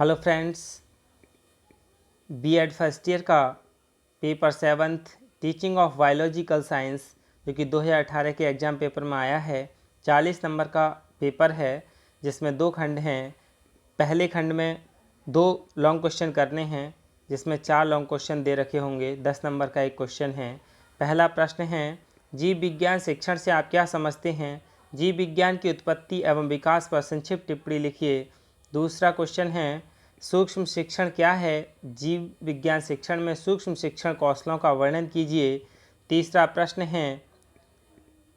Hello friends, B Ed first year का paper 7th teaching of biological science जो कि 2018 के एग्ज़ाम पेपर में आया है। 40 नंबर का पेपर है जिसमें 2 खंड हैं। पहले खंड में 2 लॉन्ग क्वेश्चन करने हैं जिसमें 4 लॉन्ग क्वेश्चन दे रखे होंगे। 10 नंबर का एक क्वेश्चन है। पहला प्रश्न है, जीव विज्ञान शिक्षण से आप क्या समझते हैं? जीव विज्ञान की उत्पत्ति एवं विकास पर संक्षिप्त टिप्पणी लिखिए। दूसरा क्वेश्चन है, सूक्ष्म शिक्षण क्या है? जीव विज्ञान शिक्षण में सूक्ष्म शिक्षण कौशलों का वर्णन कीजिए। तीसरा प्रश्न है,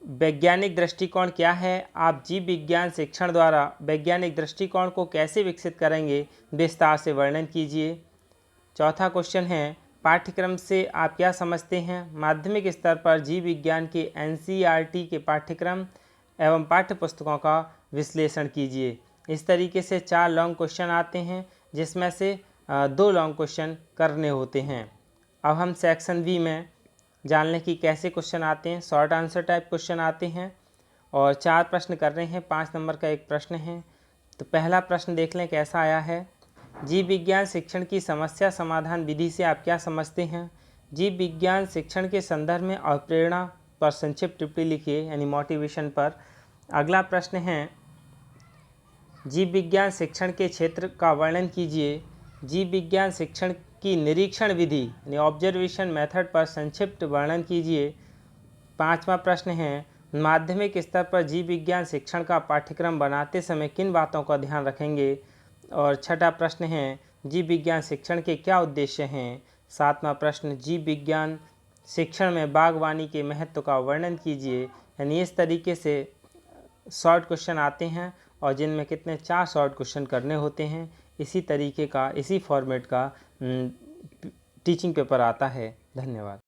वैज्ञानिक दृष्टिकोण क्या है? आप जीव विज्ञान शिक्षण द्वारा वैज्ञानिक दृष्टिकोण को कैसे विकसित करेंगे? विस्तार से वर्णन कीजिए। चौथा क्वेश्चन है, पाठ्यक्रम से आप क्या समझते हैं? माध्यमिक स्तर पर जीव विज्ञान के एनसीईआरटी के पाठ्यक्रम एवं पाठ्य पुस्तकों का विश्लेषण कीजिए। इस तरीके से 4 लॉन्ग क्वेश्चन आते हैं जिसमें से 2 लॉन्ग क्वेश्चन करने होते हैं। अब हम सेक्शन बी में जान लें कि कैसे क्वेश्चन आते हैं। शॉर्ट आंसर टाइप क्वेश्चन आते हैं और 4 प्रश्न कर रहे हैं। 5 नंबर का एक प्रश्न है। तो पहला प्रश्न देख लें कैसा आया है। जीव विज्ञान शिक्षण की समस्या समाधान विधि से आप क्या समझते हैं? जीव विज्ञान शिक्षण के संदर्भ में और प्रेरणा पर संक्षिप्त टिप्पणी लिखिए, यानी मोटिवेशन पर। अगला प्रश्न है, जीव विज्ञान शिक्षण के क्षेत्र का वर्णन कीजिए। जीव विज्ञान शिक्षण की निरीक्षण विधि यानी ऑब्जर्वेशन मेथड पर संक्षिप्त वर्णन कीजिए। 5वां प्रश्न है, माध्यमिक स्तर पर जीव विज्ञान शिक्षण का पाठ्यक्रम बनाते समय किन बातों का ध्यान रखेंगे? और 6वां प्रश्न है, जीव विज्ञान शिक्षण के क्या उद्देश्य हैं? 7वां प्रश्न, जीव विज्ञान शिक्षण में बागवानी के महत्व का वर्णन कीजिए। यानी इस तरीके से शॉर्ट क्वेश्चन आते हैं और जिनमें कितने 4 शॉर्ट क्वेश्चन करने होते हैं। इसी तरीके का, इसी फॉर्मेट का टीचिंग पेपर आता है। धन्यवाद।